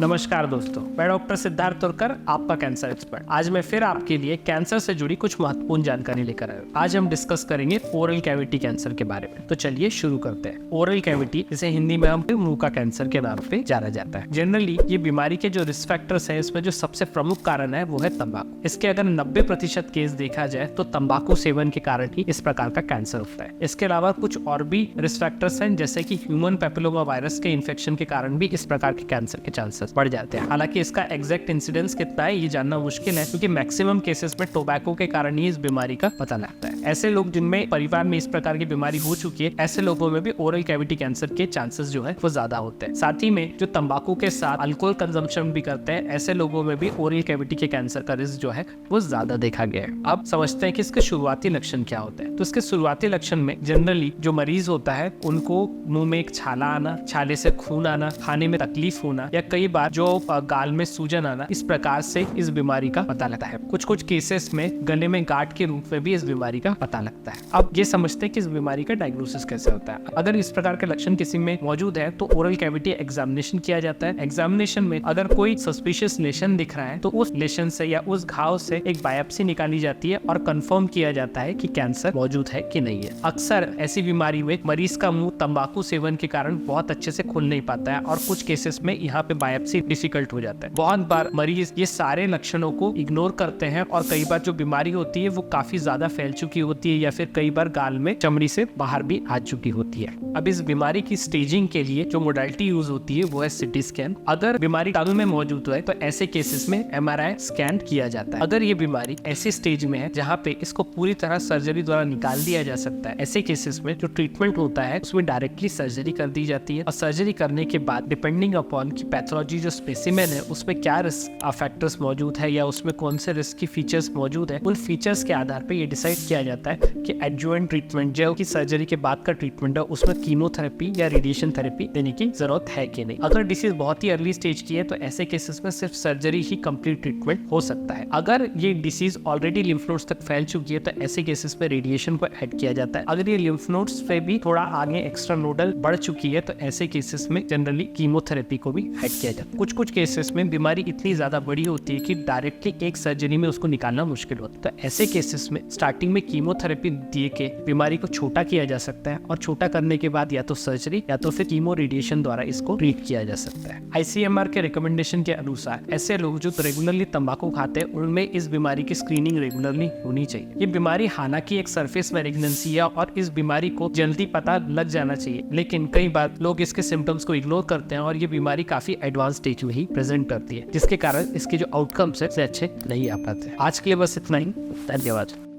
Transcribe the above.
नमस्कार दोस्तों, मैं डॉक्टर सिद्धार्थ तुर्कर, आपका कैंसर एक्सपर्ट। आज मैं फिर आपके लिए कैंसर से जुड़ी कुछ महत्वपूर्ण जानकारी लेकर आया हूँ। आज हम डिस्कस करेंगे ओरल कैविटी कैंसर के बारे में। तो चलिए शुरू करते हैं। ओरल कैविटी, जिसे हिंदी में हम मुंह का कैंसर के नाम पे जाना जाता है। जनरली ये बीमारी के जो रिस्क फैक्टर्स हैं, इसमें जो सबसे प्रमुख कारण है वो है तंबाकू। इसके अगर 90% केस देखा जाए तो तंबाकू सेवन के कारण ही इस प्रकार का कैंसर होता है। इसके अलावा कुछ और भी रिस्क फैक्टर्स हैं, जैसे कि ह्यूमन पैपिलोमा वायरस के इन्फेक्शन के कारण भी इस प्रकार के कैंसर के चांसेस बढ़ जाते हैं। हालांकि इसका एग्जैक्ट इंसिडेंस कितना है ये जानना मुश्किल है, क्योंकि मैक्सिमम केसेस में टोबैको के कारण ही इस बीमारी का पता लगता है। ऐसे लोग जिनमें परिवार में इस प्रकार की बीमारी हो चुकी है, ऐसे लोगों में भी ओरल कैविटी कैंसर के चांसेस जो है वो ज्यादा होते हैं। साथ ही में जो तंबाकू के साथ अल्कोहल कंजम्पशन भी करते हैं, ऐसे लोगों में भी ओरल कैविटी के कैंसर का रिस्क जो है वो ज्यादा देखा गया है। अब समझते हैं कि इसके शुरुआती लक्षण क्या होते हैं। तो इसके शुरुआती लक्षण में जनरली जो मरीज होता है उनको मुंह में एक छाला आना, छाले से खून आना, खाने में तकलीफ होना, या कई बार जो गाल में सूजन आना, इस प्रकार से इस बीमारी का पता लगता है। कुछ केसेस में गले में गांठ के रूप में भी इस बीमारी का पता लगता है। अब ये समझते हैं कि इस बीमारी का डायग्नोसिस कैसे होता है। अगर इस प्रकार के लक्षण किसी में मौजूद है तो ओरल कैविटी एग्जामिनेशन किया जाता है। एग्जामिनेशन में अगर कोई सस्पिशियस लेशन दिख रहा है तो उस लेशन से या उस घाव से एक बायोप्सी निकाली जाती है और कंफर्म किया जाता है कि कैंसर मौजूद है कि नहीं है। अक्सर ऐसी बीमारी में मरीज का मुंह तंबाकू सेवन के कारण बहुत अच्छे से खुल नहीं पाता है और कुछ केसेस में यहाँ पे बायोप्सी डिफिकल्ट हो जाता है। बहुत बार मरीज ये सारे लक्षणों को इग्नोर करते हैं और कई बार जो बीमारी होती है वो काफी ज्यादा फैल चुकी होती है, या फिर कई बार गाल में चमड़ी से बाहर भी आ चुकी होती है। अब इस बीमारी की स्टेजिंग के लिए जो मोडालिटी यूज होती है वो है सिटी स्कैन। अगर बीमारी टंग में मौजूद है तो ऐसे केसेस में MRI स्कैन किया जाता है। अगर ये बीमारी ऐसे स्टेज में है जहाँ पे इसको पूरी तरह सर्जरी द्वारा निकाल दिया जा सकता है, ऐसे केसेस में जो ट्रीटमेंट होता है उसमें डायरेक्टली सर्जरी कर दी जाती है। और सर्जरी करने के बाद डिपेंडिंग अपॉन की पैथोलॉजी जो स्पेसिमेन है उसमें क्या रिस्क फैक्टर्स मौजूद है या उसमें कौन से रिस्क की फीचर्स मौजूद है, उन फीचर्स के आधार पे ये डिसाइड किया जाता है कि एडजुवेंट ट्रीटमेंट जो कि सर्जरी के बाद का ट्रीटमेंट है उसमें कीमोथेरेपी या रेडिएशन थेरेपी देने की जरूरत है कि नहीं। अगर डिसीज बहुत ही अर्ली स्टेज की है तो ऐसे केसेस में सिर्फ सर्जरी ही कंप्लीट ट्रीटमेंट हो सकता है। अगर ये डिसीज ऑलरेडी लिम्फ नोड्स तक फैल चुकी है तो ऐसे केसेस में रेडिएशन को ऐड किया जाता है। अगर ये लिम्फ नोड्स पे भी थोड़ा आगे एक्स्ट्रा नोडल बढ़ चुकी है तो ऐसे केसेस में जनरली कीमोथेरेपी को भी ऐड किया जाता है। कुछ केसेस में बीमारी इतनी ज्यादा बड़ी होती है कि डायरेक्टली एक सर्जरी में उसको निकालना मुश्किल होता है। तो ऐसे केसेस में स्टार्टिंग में कीमोथेरेपी दिए के बीमारी को छोटा किया जा सकता है और छोटा करने के बाद या तो सर्जरी या तो फिर कीमो रेडिएशन द्वारा इसको ट्रीट किया जा सकता है। ICMR के रिकमेंडेशन के अनुसार ऐसे लोग जो रेगुलरली तंबाकू खाते हैं उनमें इस बीमारी की स्क्रीनिंग रेगुलरली होनी चाहिए। ये बीमारी हालांकि एक सरफेस मैलिग्नेंसी है और इस बीमारी को जल्दी पता लग जाना चाहिए, लेकिन कई बार लोग इसके सिम्टम्स को इग्नोर करते हैं और ये बीमारी काफी एडवांस स्टेज में ही प्रेजेंट करती है, जिसके कारण इसके जो आउटकम्स है अच्छे नहीं आ पाते। आज के लिए बस इतना ही। धन्यवाद।